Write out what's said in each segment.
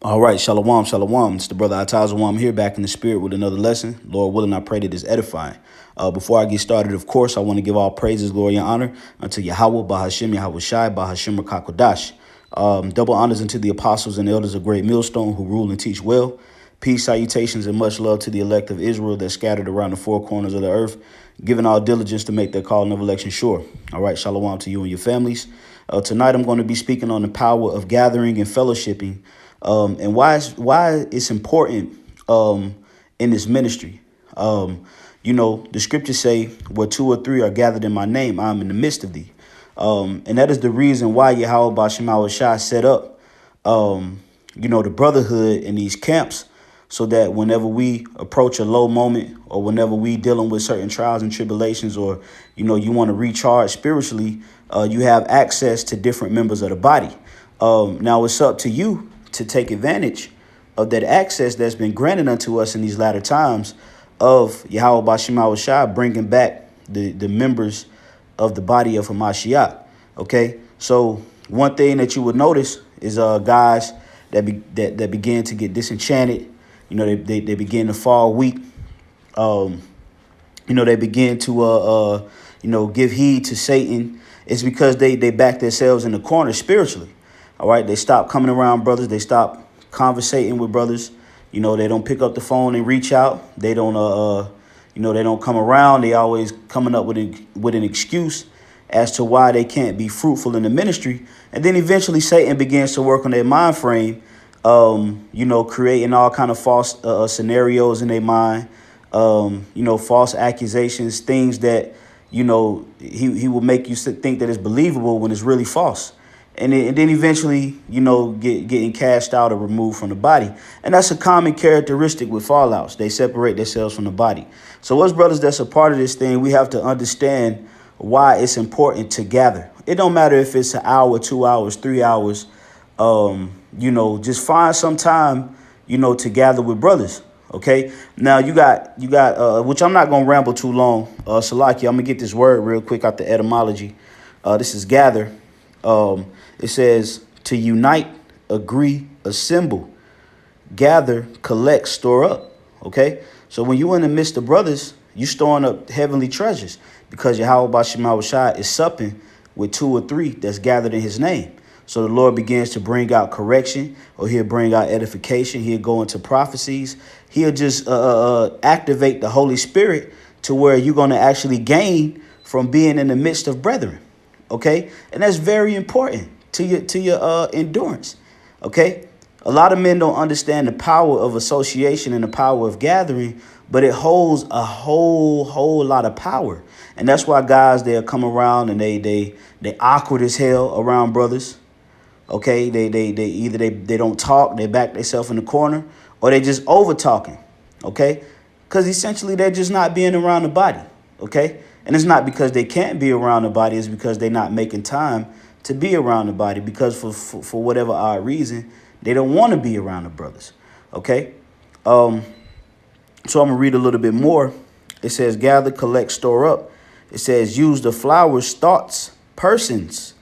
All right, shalom, shalom. It's the brother Atazawam here, back in the spirit with another lesson. Lord willing, I pray that it's edifying. Before I get started, of course, I want to give all praises, glory, and honor unto YAHAWAH, BAHASHAM, YAHAWASHI, BAHASHAM, Rakakodash. Double honors unto the apostles and elders of Great Millstone who rule and teach well. Peace, salutations, and much love to the elect of Israel that's scattered around the four corners of the earth, giving all diligence to make their calling of election sure. All right, shalom to you and your families. Tonight, I'm going to be speaking on the power of gathering and fellowshipping, and why it's important in this ministry. The scriptures say, where two or three are gathered in my name, I'm in the midst of thee. And that is the reason why YAHAWASHI set up, the brotherhood in these camps, so that whenever we approach a low moment, or whenever we dealing with certain trials and tribulations, or, you want to recharge spiritually, you have access to different members of the body. Now it's up to you to take advantage of that access that's been granted unto us in these latter times of YAHAWASHI, bringing back the members of the body of Hamashiach. Okay, so one thing that you would notice is guys that begin to get disenchanted. They begin to fall weak. They begin to give heed to Satan. It's because they back themselves in the corner spiritually. All right, they stop coming around brothers. They stop conversating with brothers. They don't pick up the phone and reach out. They don't they don't come around. They always coming up with an excuse as to why they can't be fruitful in the ministry. And then eventually Satan begins to work on their mind frame, creating all kind of false scenarios in their mind, false accusations, things that, he will make you think that it's believable when it's really false. And then eventually, getting cast out or removed from the body. And that's a common characteristic with fallouts. They separate themselves from the body. So us brothers that's a part of this thing, we have to understand why it's important to gather. It don't matter if it's an hour, 2 hours, 3 hours. Just find some time, to gather with brothers. OK, now you got which I'm not going to ramble too long. Salaki, I'm going to get this word real quick out the etymology. This is gather. It says to unite, agree, assemble, gather, collect, store up. OK, so when you're in the midst of brothers, you're storing up heavenly treasures because YAHAWASHI is supping with two or three that's gathered in his name. So the Lord begins to bring out correction, or he'll bring out edification. He'll go into prophecies. He'll just activate the Holy Spirit to where you're going to actually gain from being in the midst of brethren. OK, and that's very important to your endurance. OK, a lot of men don't understand the power of association and the power of gathering, but it holds a whole lot of power. And that's why guys, they'll come around and they awkward as hell around brothers. OK, they either they don't talk, they back themselves in the corner, or they just over talking. OK, because essentially they're just not being around the body. OK, and it's not because they can't be around the body. It's because they're not making time to be around the body, because for whatever odd reason, they don't want to be around the brothers. OK, so I'm going to read a little bit more. It says gather, collect, store up. It says use the flowers, thoughts, persons.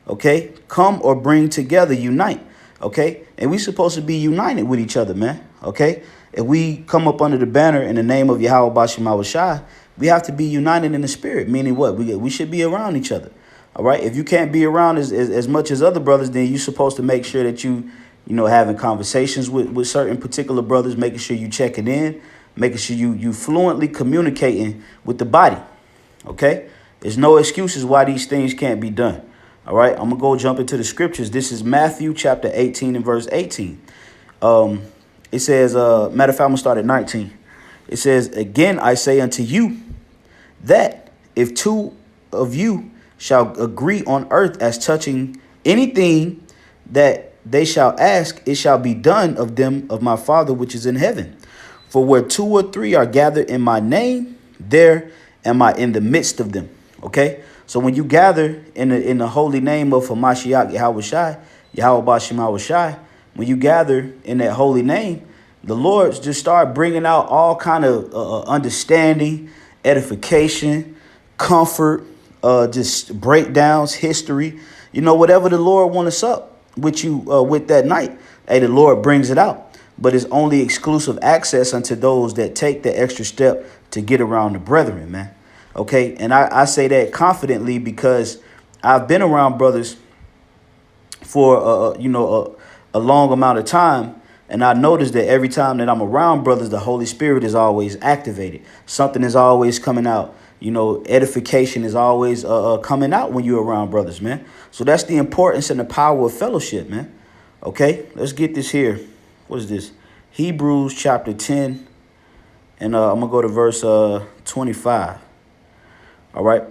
OK, come or bring together, unite. OK, and we're supposed to be united with each other, man. OK, if we come up under the banner in the name of YAHAWASHI, we have to be united in the spirit, meaning what? We should be around each other. All right. If you can't be around as much as other brothers, then you're supposed to make sure that you having conversations with certain particular brothers, making sure you checking in, making sure you fluently communicating with the body. OK, there's no excuses why these things can't be done. All right. I'm going to go jump into the scriptures. This is Matthew chapter 18 and verse 18. It says, matter of fact, I'm going to start at 19. It says, again, I say unto you that if two of you shall agree on earth as touching anything that they shall ask, it shall be done of them of my Father which is in heaven. For where two or three are gathered in my name, there am I in the midst of them. OK, so when you gather in the holy name of Hamashiach YAHAWASHI, when you gather in that holy name, the Lord just start bringing out all kind of understanding, edification, comfort, just breakdowns, history, whatever the Lord wants us up with you with that night. Hey, the Lord brings it out. But it's only exclusive access unto those that take the extra step to get around the brethren, man. Okay, and I say that confidently because I've been around brothers for a long amount of time, and I noticed that every time that I'm around brothers, the Holy Spirit is always activated. Something is always coming out. Edification is always coming out when you're around brothers, man. So that's the importance and the power of fellowship, man. Okay, let's get this here. What is this? Hebrews chapter 10, and I'm gonna go to verse 25. All right,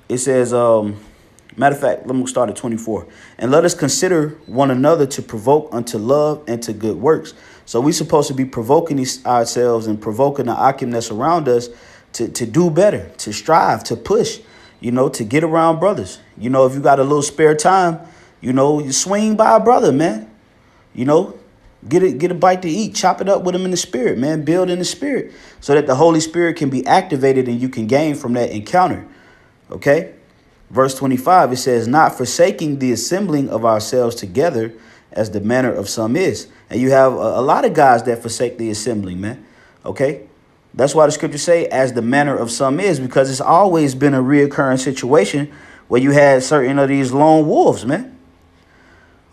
it says, matter of fact, let me start at 24. And let us consider one another to provoke unto love and to good works. So we're supposed to be provoking ourselves and provoking the akim that's around us to do better, to strive, to push, to get around brothers. If you got a little spare time, you swing by a brother, man. Get a bite to eat, chop it up with him in the spirit, man. Build in the spirit so that the Holy Spirit can be activated and you can gain from that encounter. Okay. Verse 25, it says, not forsaking the assembling of ourselves together as the manner of some is. And you have a lot of guys that forsake the assembling, man. Okay. That's why the scriptures say as the manner of some is, because it's always been a reoccurring situation where you had certain of these lone wolves, man.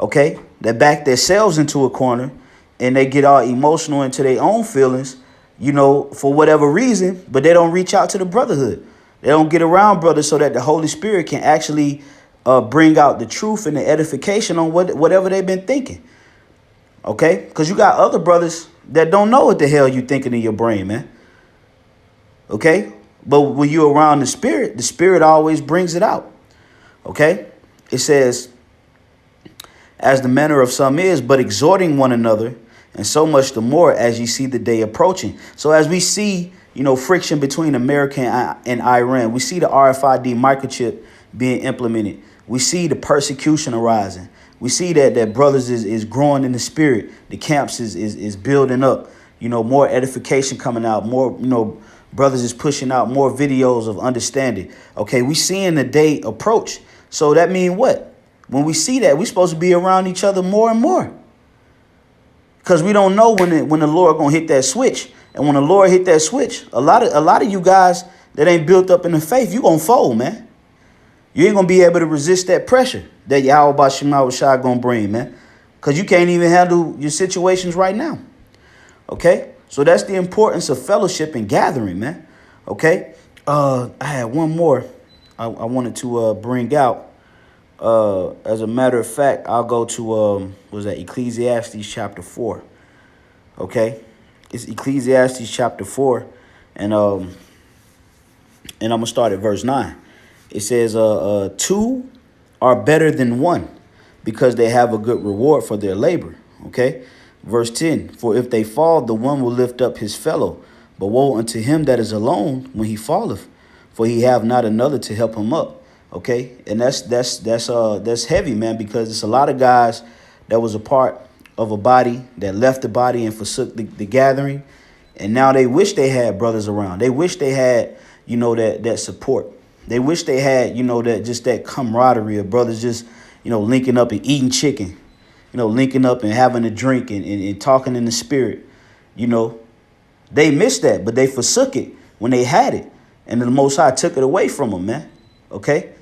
Okay. That back themselves into a corner and they get all emotional into their own feelings, for whatever reason, but they don't reach out to the brotherhood. They don't get around brothers so that the Holy Spirit can actually bring out the truth and the edification on whatever they've been thinking. Okay? Because you got other brothers that don't know what the hell you thinking in your brain, man. Okay? But when you're around the Spirit always brings it out. Okay? It says, as the manner of some is, but exhorting one another, and so much the more as ye see the day approaching. So as we see, friction between America and Iran, we see the RFID microchip being implemented. We see the persecution arising. We see that brothers is growing in the spirit. The camps is building up. More edification coming out. More, brothers is pushing out more videos of understanding. Okay, we seeing the day approach. So that means what? When we see that, we're supposed to be around each other more and more. Because we don't know when the Lord gonna hit that switch. And when the Lord hit that switch, a lot of you guys that ain't built up in the faith, you gonna fold, man. You ain't gonna be able to resist that pressure that YAHAWASHI gonna bring, man. Because you can't even handle your situations right now. Okay? So that's the importance of fellowship and gathering, man. Okay? I had one more I wanted to bring out. As a matter of fact, I'll go to Ecclesiastes chapter 4. Okay? It's Ecclesiastes chapter 4, and I'm gonna start at verse 9. It says, two are better than one, because they have a good reward for their labor. Okay, verse 10. For if they fall, the one will lift up his fellow. But woe unto him that is alone when he falleth, for he have not another to help him up. Okay, and that's heavy, man, because it's a lot of guys that was a part of a body that left the body and forsook the gathering, and now they wish they had brothers around. They wish they had, that support. They wish they had, that camaraderie of brothers just, linking up and eating chicken, linking up and having a drink and talking in the spirit. They missed that, but they forsook it when they had it, and the Most High took it away from them, man. Okay,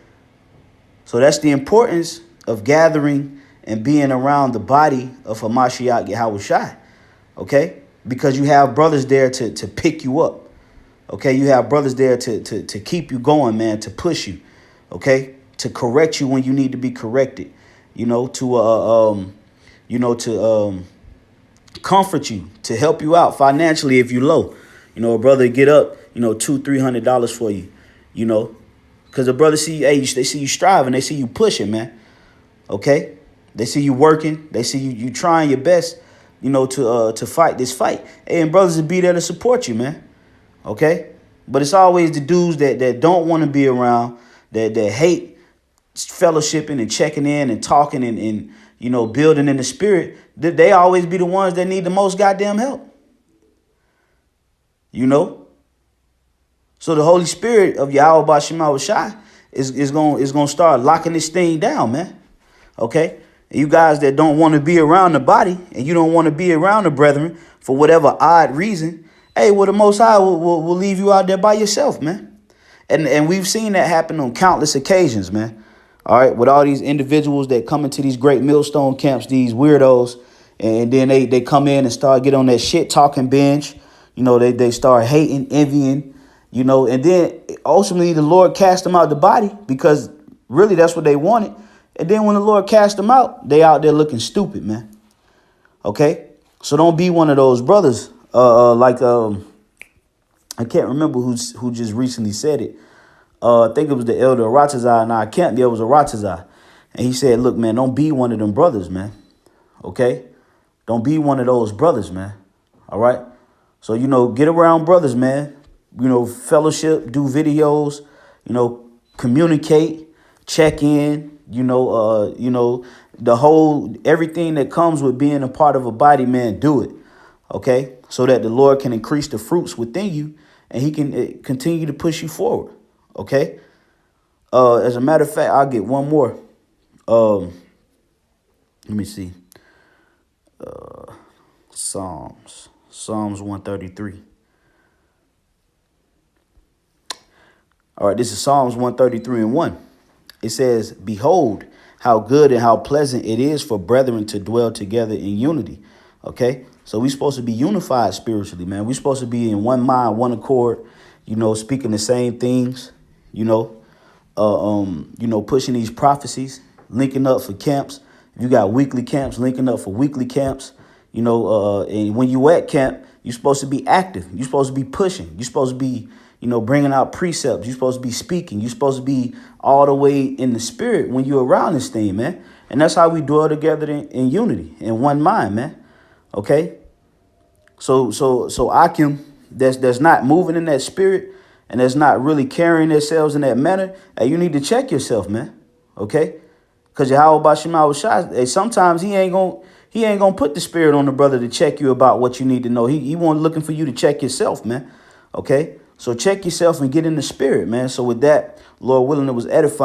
so that's the importance of gathering and being around the body of Hamashiach YAHAWASHI. Okay, because you have brothers there to pick you up. Okay, you have brothers there to keep you going, man, to push you. Okay, to correct you when you need to be corrected. To comfort you, to help you out financially if you low. A brother get up, $200-300 for you. Because the brother see you, they see you striving, they see you pushing, man. Okay, they see you working, they see you trying your best, to fight this fight. Hey, and brothers will be there to support you, man. Okay, but it's always the dudes that don't want to be around, that hate fellowshipping and checking in and talking and building in the spirit. They always be the ones that need the most goddamn help. So the Holy Spirit of YAHAWASHI is gonna start locking this thing down, man. Okay, And you guys that don't want to be around the body and you don't want to be around the brethren for whatever odd reason, hey, well, the Most High will leave you out there by yourself, man. And we've seen that happen on countless occasions, man. All right, with all these individuals that come into these great millstone camps, these weirdos, and then they come in and start get on that shit talking bench. You know, they start hating, envying, you know, and then ultimately the Lord cast them out the body because really that's what they wanted. And then when the Lord cast them out, they out there looking stupid, man. Okay, so don't be one of those brothers. I can't remember who just recently said it. I think it was the elder Aratazar. Nah, I can't be. It was Aratazar. And he said, look, man, don't be one of them brothers, man. Okay, don't be one of those brothers, man. All right. So, you know, get around brothers, man. You know, fellowship, do videos, you know, communicate, check in, you know, the whole everything that comes with being a part of a body, man, do it. OK, so that the Lord can increase the fruits within you and he can continue to push you forward. OK, as a matter of fact, I'll get one more. Let me see. Psalms 133. All right, this is Psalms 133:1. It says, behold, how good and how pleasant it is for brethren to dwell together in unity. OK, so we're supposed to be unified spiritually, man. We're supposed to be in one mind, one accord, you know, speaking the same things, you know, pushing these prophecies, linking up for camps. If you got weekly camps, linking up for weekly camps, you know, and when you at camp, you're supposed to be active. You're supposed to be pushing. You're supposed to be, you know, bringing out precepts. You're supposed to be speaking. You're supposed to be all the way in the spirit when you're around this thing, man. And that's how we dwell together in unity, in one mind, man. OK, so Akim that's not moving in that spirit and that's not really carrying themselves in that manner. Hey, you need to check yourself, man. OK, because YAHAWASHI, sometimes he ain't gonna put the spirit on the brother to check you about what you need to know. He won't looking for you to check yourself, man. OK, so check yourself and get in the spirit, man. So with that, Lord willing, it was edifying.